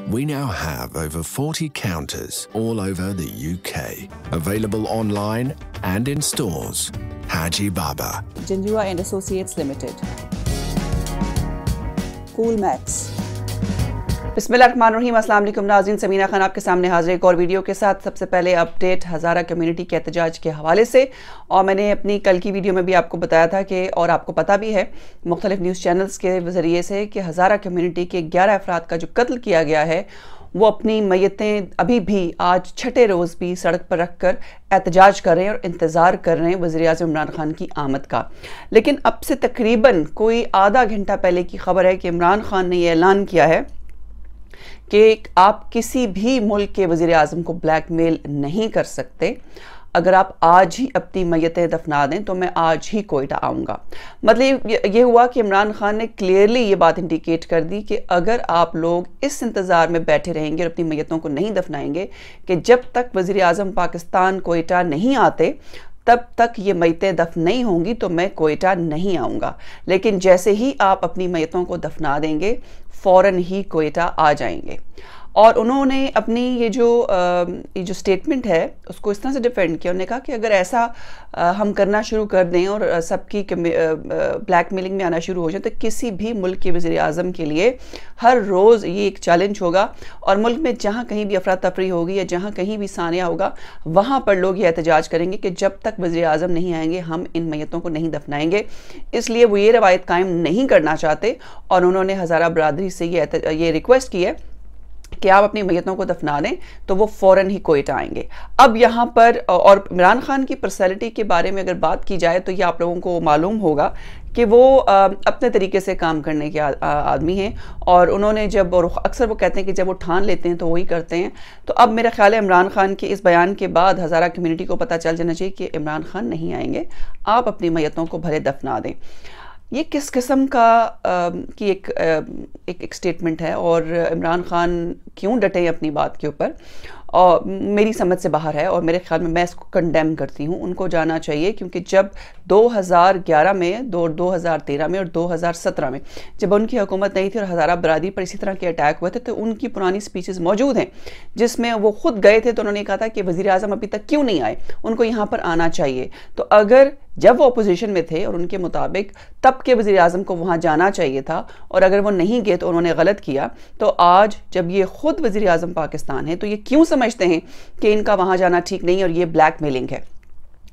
We now have over 40 counters all over the UK, available online and in stores. Haji Baba, Janjua and Associates Limited, Coolmax. बिस्मिल्लाहिर्रहमानिर्रहीम। अस्सलाम वालेकुम नाज़रीन, समीना खान आपके सामने हाजिर एक और वीडियो के साथ। सबसे पहले अपडेट हज़ारा कम्युनिटी के एहतजाज के हवाले से, और मैंने अपनी कल की वीडियो में भी आपको बताया था कि, और आपको पता भी है मुख्तलिफ न्यूज़ चैनल्स के ज़रिए से, कि हज़ारा कम्युनिटी के 11 अफराद का जो कत्ल किया गया है वो अपनी मैयतें अभी भी आज छठे रोज़ भी सड़क पर रख कर एहतजाज कर रहे हैं और इंतज़ार कर रहे हैं वज़ीर-ए-आज़म इमरान खान की आमद का। लेकिन अब से तकरीबन कोई आधा घंटा पहले की खबर है कि इमरान खान ने यह ऐलान किया है कि आप किसी भी मुल्क के वज़ीर-ए-आज़म को ब्लैकमेल नहीं कर सकते। अगर आप आज ही अपनी मैयतें दफना दें तो मैं आज ही कोयटा आऊँगा। मतलब ये हुआ कि इमरान खान ने क्लियरली ये बात इंडिकेट कर दी कि अगर आप लोग इस इंतज़ार में बैठे रहेंगे और अपनी मैयतों को नहीं दफनाएंगे कि जब तक वज़ीर-ए-आज़म पाकिस्तान कोयटा नहीं आते तब तक ये मैयतें दफन नहीं होंगी, तो मैं कोयटा नहीं आऊँगा। लेकिन जैसे ही आप अपनी मैयतों को दफना देंगे फ़ौरन ही कोयटा आ जाएंगे। और उन्होंने अपनी ये जो स्टेटमेंट है उसको इस तरह से डिफेंड किया। उन्होंने कहा कि अगर ऐसा हम करना शुरू कर दें और सबकी ब्लैकमेलिंग में आना शुरू हो जाए तो किसी भी मुल्क के वज़ीर-ए-आज़म के लिए हर रोज़ ये एक चैलेंज होगा, और मुल्क में जहाँ कहीं भी अफरा तफरी होगी या जहाँ कहीं भी सानिया होगा वहाँ पर लोग ये एहतजाज करेंगे कि जब तक वज़ीर-ए-आज़म नहीं आएंगे हम इन मैयतों को नहीं दफनाएंगे। इसलिए वो ये रवायत कायम नहीं करना चाहते, और उन्होंने हज़ारा बरादरी से ये रिक्वेस्ट की है कि आप अपनी मैयतों को दफना दें तो वो फ़ौरन ही कोयटा आएंगे। अब यहाँ पर, और इमरान खान की पर्सनैलिटी के बारे में अगर बात की जाए तो ये आप लोगों को मालूम होगा कि वो अपने तरीके से काम करने के आदमी हैं, और उन्होंने जब, और अक्सर वो कहते हैं कि जब वो ठान लेते हैं तो वही करते हैं। तो अब मेरा ख्याल है इमरान खान के इस बयान के बाद हज़ारा कम्युनिटी को पता चल जाना चाहिए कि इमरान खान नहीं आएंगे, आप अपनी मैयतों को भले दफना दें। ये किस किस्म का की एक स्टेटमेंट है, और इमरान खान क्यों डटे अपनी बात के ऊपर, और मेरी समझ से बाहर है, और मेरे ख्याल में मैं इसको कंडेम करती हूँ। उनको जाना चाहिए, क्योंकि जब 2011 में, 2013 में और 2017 में जब उनकी हुकूमत नहीं थी और हज़ारा बरादरी पर इसी तरह के अटैक हुए थे, तो उनकी पुरानी स्पीचेस मौजूद हैं जिसमें वो खुद गए थे तो उन्होंने कहा था कि वज़ीर-ए-आज़म अभी तक क्यों नहीं आए, उनको यहाँ पर आना चाहिए। तो अगर जब वो अपोजिशन में थे और उनके मुताबिक तब के वज़ीर-ए-आज़म को वहाँ जाना चाहिए था, और अगर वो नहीं गए तो उन्होंने गलत किया, तो आज जब ये खुद वज़ीर-ए-आज़म पाकिस्तान है तो ये क्यों समझते हैं कि इनका वहाँ जाना ठीक नहीं है और ये ब्लैकमेलिंग है।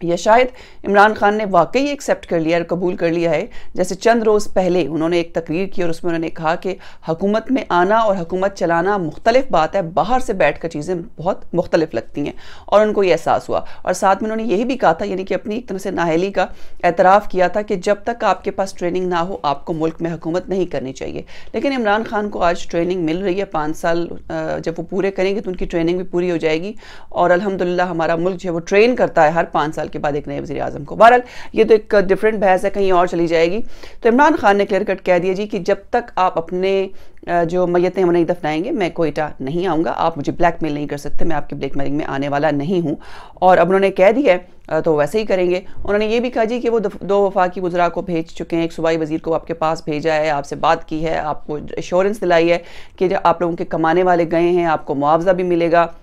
या शायद इमरान खान ने वाकई एक्सेप्ट कर लिया और कबूल कर लिया है। जैसे चंद रोज़ पहले उन्होंने एक तकरीर की और उसमें उन्होंने कहा कि हुकूमत में आना और हुकूमत चलाना मुख्तलिफ बात है, बाहर से बैठ कर चीज़ें बहुत मुख्तलिफ लगती हैं, और उनको ये एहसास हुआ। और साथ में उन्होंने यही भी कहा था, यानी कि अपनी एक तरह से नाअहली का एतराफ़ किया था कि जब तक आपके पास ट्रेनिंग ना हो आपको मुल्क में हुकूमत नहीं करनी चाहिए। लेकिन इमरान खान को आज ट्रेनिंग मिल रही है, 5 साल जब वो पूरे करेंगे तो उनकी ट्रेनिंग भी पूरी हो जाएगी, और अल्हम्दुलिल्लाह हमारा मुल्क जो वो ट्रेन करता है हर 5 साल के बाद एक नए वज़ीर-ए-आज़म को। बहरहाल ये तो एक डिफरेंट बहस है, कहीं और चली जाएगी। तो इमरान खान ने क्लियर कट कह दिया जी कि जब तक आप अपने जो मैयतें वो नहीं दफनाएंगे मैं कोयटा नहीं आऊँगा, आप मुझे ब्लैकमेल नहीं कर सकते, मैं आपकी ब्लैकमेलिंग में आने वाला नहीं हूँ। और अब उन्होंने कह दिया है तो वैसे ही करेंगे। उन्होंने ये भी कहा जी कि वो 2 वफाकी वज़रा को भेज चुके हैं, एक सूबाई वज़ीर को आपके पास भेजा है, आपसे बात की है, आपको एश्योरेंस दिलाई है कि जो आप लोगों के कमाने वाले गए हैं आपको मुआवजा भी मिलेगा,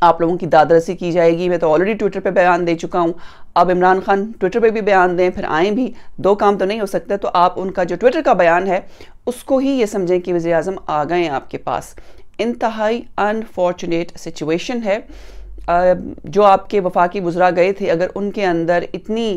आप लोगों की दादरसी की जाएगी। मैं तो ऑलरेडी ट्विटर पे बयान दे चुका हूँ, अब इमरान खान ट्विटर पे भी बयान दें, फिर आएँ भी, 2 काम तो नहीं हो सकते। तो आप उनका जो ट्विटर का बयान है उसको ही ये समझें कि वज़ीर-ए-आज़म आ गए हैं आपके पास। इंतहाई अनफॉर्चुनेट सिचुएशन है। जो आपके वफाकी वज़रा गए थे, अगर उनके अंदर इतनी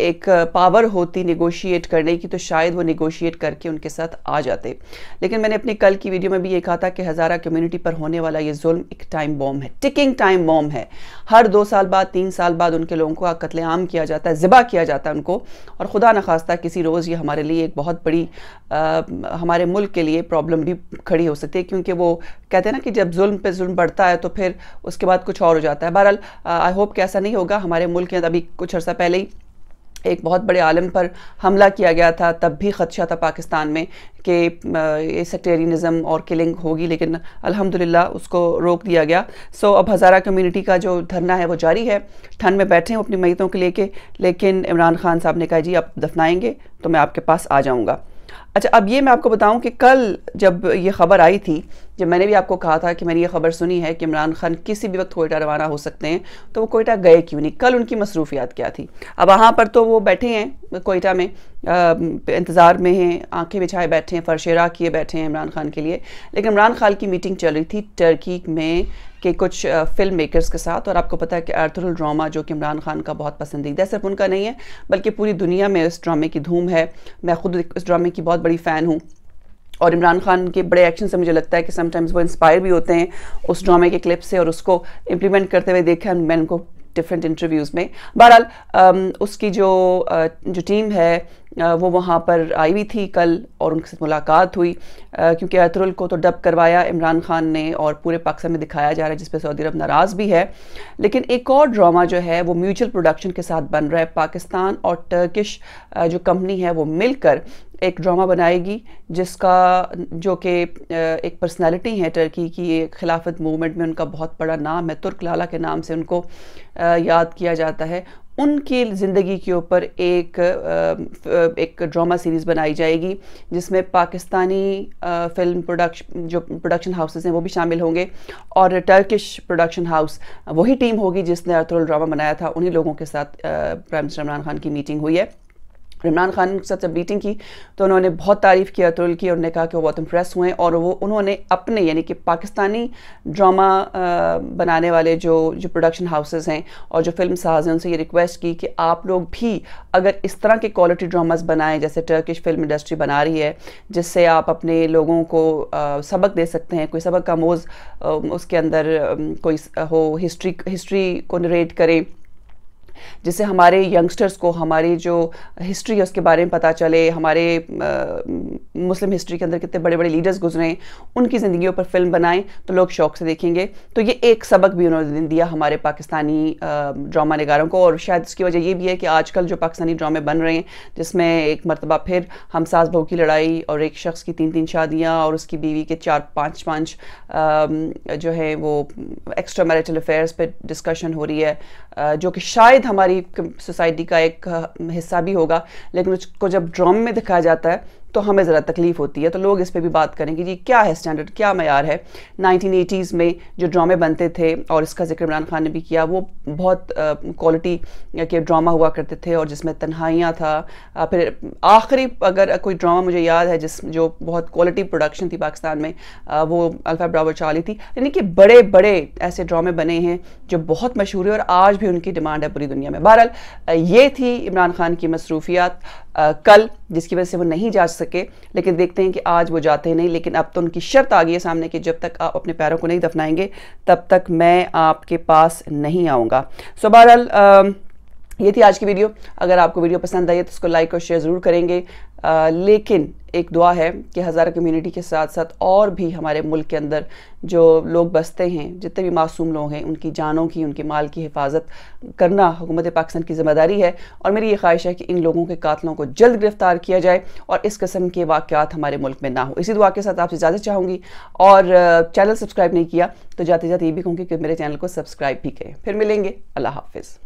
एक पावर होती नेगोशिएट करने की तो शायद वो नेगोशिएट करके उनके साथ आ जाते। लेकिन मैंने अपनी कल की वीडियो में भी ये कहा था कि हज़ारा कम्युनिटी पर होने वाला ये जुल्म एक टाइम बॉम्ब है, टिकिंग टाइम बॉम्ब है। हर 2 साल बाद, 3 साल बाद उनके लोगों को कत्लेआम किया जाता है, ज़िबा किया जाता है उनको, और खुदा न खास्ता किसी रोज़ ये हमारे लिए एक बहुत बड़ी हमारे मुल्क के लिए प्रॉब्लम भी खड़ी हो सकती है, क्योंकि वो कहते हैं ना कि जब जुल्म पे जुल्म बढ़ता है तो फिर उसके बाद कुछ और हो जाता है। बहरहाल आई होप कि ऐसा नहीं होगा। हमारे मुल्क के अभी कुछ अर्सा पहले ही एक बहुत बड़े आलिम पर हमला किया गया था, तब भी ख़दशा था पाकिस्तान में कि ये सेक्टेरियनिज़म और किलिंग होगी, लेकिन अल्हम्दुलिल्लाह उसको रोक दिया गया। सो अब हज़ारा कम्युनिटी का जो धरना है वो जारी है, ठंड में बैठे हैं अपनी मैयतों को लेके, लेकिन इमरान खान साहब ने कहा जी आप दफनाएंगे तो मैं आपके पास आ जाऊँगा। اچھا، اب یہ میں آپ کو بتاؤں کہ کل جب یہ خبر آئی تھی، جب میں نے بھی آپ کو کہا تھا کہ میں نے یہ خبر سنی ہے کہ عمران خان کسی بھی وقت کوئٹہ روانہ ہو سکتے ہیں، تو وہ کوئٹہ گئے کیوں نہیں؟ کل ان کی مصروفیات کیا تھی؟ اب وہاں پر تو وہ بیٹھے ہیں کوئٹہ میں، انتظار میں ہیں، آنکھیں بچھائے بیٹھے ہیں، فرش راہ کیے بیٹھے ہیں عمران خان کے لیے. لیکن عمران خان کی میٹنگ چل رہی تھی ٹرکی میں کہ کچھ فلم میکرز کے ساتھ، اور آپ کو پتہ ہے کہ ارطغرل ڈرامہ جو کہ عمران خان کا بہت پسندیدہ ہے، صرف ان کا نہیں ہے بلکہ پوری دنیا میں اس ڈرامے کی دھوم ہے. میں خود اس ڈرامے کی بہت بڑی فین ہوں، اور عمران خان کے بڑے ایکشن سے مجھے لگتا ہے کہ سم ٹائمز وہ انسپائر بھی ہوتے ہیں اس ڈرامے کے کلپ سے، اور اس کو امپلیمنٹ کرتے ہوئے دیکھا میں نے ان کو ڈفرینٹ انٹرویوز میں. بہرحال اس کی جو ٹیم ہے وہ وہاں پر آئی ہوئی تھی کل، اور ان کے ساتھ ملاقات ہوئی، کیونکہ ارطغرل کو تو ڈب کروایا عمران خان نے اور پورے پاکستان میں دکھایا جا رہا ہے، جس پہ سعودی عرب ناراض بھی ہے. لیکن ایک اور ڈرامہ جو ہے وہ میوچل پروڈکشن کے ساتھ بن رہا ہے. پاکستان اور ٹرکش جو کمپنی ہے وہ مل کر ایک ڈرامہ بنائے گی، جس کا جو کہ ایک پرسنالٹی ہے ٹرکی کی، خلافت موومنٹ میں ان کا بہت بڑا نام ہے، ترک لالا کے نام سے ان کو یاد کیا جاتا ہے. ان کی زندگی کے اوپر ایک ڈرامہ سیریز بنائی جائے گی، جس میں پاکستانی فلم جو پروڈکشن ہاؤسز ہیں وہ بھی شامل ہوں گے، اور ٹرکش پروڈکشن ہاؤس وہی ٹیم ہوگی جس نے ارطغرل ڈرامہ بنایا تھا. انہی لوگوں کے ساتھ پرائم منسٹر عمران خان کی میٹنگ ہوئی ہے. عمران خان کے ساتھ جب میٹنگ کی تو انہوں نے بہت تعریف کی ارطغرل کی، اور انہوں نے کہا کہ وہ بہت امپریس ہوئے ہیں، اور انہوں نے اپنے یعنی کہ پاکستانی ڈرامہ بنانے والے جو پروڈکشن ہاؤسز ہیں اور جو فلم ساز ہیں ان سے یہ ریکویسٹ کی کہ آپ لوگ بھی اگر اس طرح کے کوالٹی ڈراماز بنائیں جیسے ٹرکش فلم انڈسٹری بنا رہی ہے، جس سے آپ اپنے لوگوں کو سبق دے سکتے ہیں، کوئی سبق کا آموز اس کے اندر کوئی ہو، ہسٹری کو نریٹ کریں، جس سے ہمارے ینگسٹرز کو ہماری جو ہسٹری ہے اس کے بارے میں پتہ چلے، ہمارے مسلم ہسٹری کے اندر کتنے بڑے بڑے لیڈرز گزرے ہیں، ان کی زندگیوں پر فلم بنائیں تو لوگ شوق سے دیکھیں گے. تو یہ ایک سبق بھی انہوں نے دیا ہمارے پاکستانی ڈرامہ نگاروں کو. اور شاید اس کی وجہ یہ بھی ہے کہ آج کل جو پاکستانی ڈرامے بن رہے ہیں، جس میں ایک مرتبہ پھر ہم ساس بہو کی لڑائی، اور ایک شخص کی 3 شادیاں، اور اس کی بیوی کے 4-5 جو ہے وہ ایکسٹرا میریٹل افیئرس پہ ڈسکشن ہو رہی ہے، جو کہ شاید ہماری سوسائٹی کا ایک حصہ بھی ہوگا، لیکن اس کو جب ڈرامے میں دکھایا جاتا ہے تو ہمیں ذرا تکلیف ہوتی ہے. تو لوگ اس پہ بھی بات کریں گے جی کیا ہے سٹینڈرڈ، کیا معیار ہے. 1980s میں جو ڈرامے بنتے تھے، اور اس کا ذکر عمران خان نے بھی کیا، وہ بہت کوالٹی کے ڈرامہ ہوا کرتے تھے، اور جس میں تنہائیاں تھا. پھر آخری اگر کوئی ڈرامہ مجھے یاد ہے جو بہت کوالٹی پروڈکشن تھی پاکستان میں، وہ الفا براوو چارلی تھی. یعنی کہ بڑے بڑے ایسے ڈرامے بنے ہیں جو بہت مشہور ہیں، اور آج بھی ان کی ڈیمانڈ ہے پوری دنیا میں. بہرحال یہ تھی عمران خان کی مصروفیات کل، جس کی وجہ سے وہ نہیں جا سکے. لیکن دیکھتے ہیں کہ آج وہ جاتے نہیں، لیکن اب تو ان کی شرط آ گئی ہے سامنے کہ جب تک آپ اپنے پیروں کو نہیں دفنائیں گے تب تک میں آپ کے پاس نہیں آؤں گا. سو بہرحال یہ تھی آج کی ویڈیو. اگر آپ کو ویڈیو پسند آئی ہے تو اس کو لائک اور شیئر ضرور کریں گے. لیکن ایک دعا ہے کہ ہزارہ کمیونٹی کے ساتھ ساتھ اور بھی ہمارے ملک کے اندر جو لوگ بستے ہیں، جتنے بھی معصوم لوگ ہیں، ان کی جانوں کی، ان کے مال کی حفاظت کرنا حکومت پاکستان کی ذمہ داری ہے. اور میری یہ خواہش ہے کہ ان لوگوں کے قاتلوں کو جلد گرفتار کیا جائے اور اس قسم کے واقعات ہمارے ملک میں نہ ہو. اسی دعا کے ساتھ آپ سے اجازت چاہوں گی، اور چینل سبسکرائب نہیں کیا تو جاتے جاتے یہ بھی کہوں گی کہ میرے چینل کو سبسکرائب بھی کریں. پھر ملیں گے. اللہ حافظ.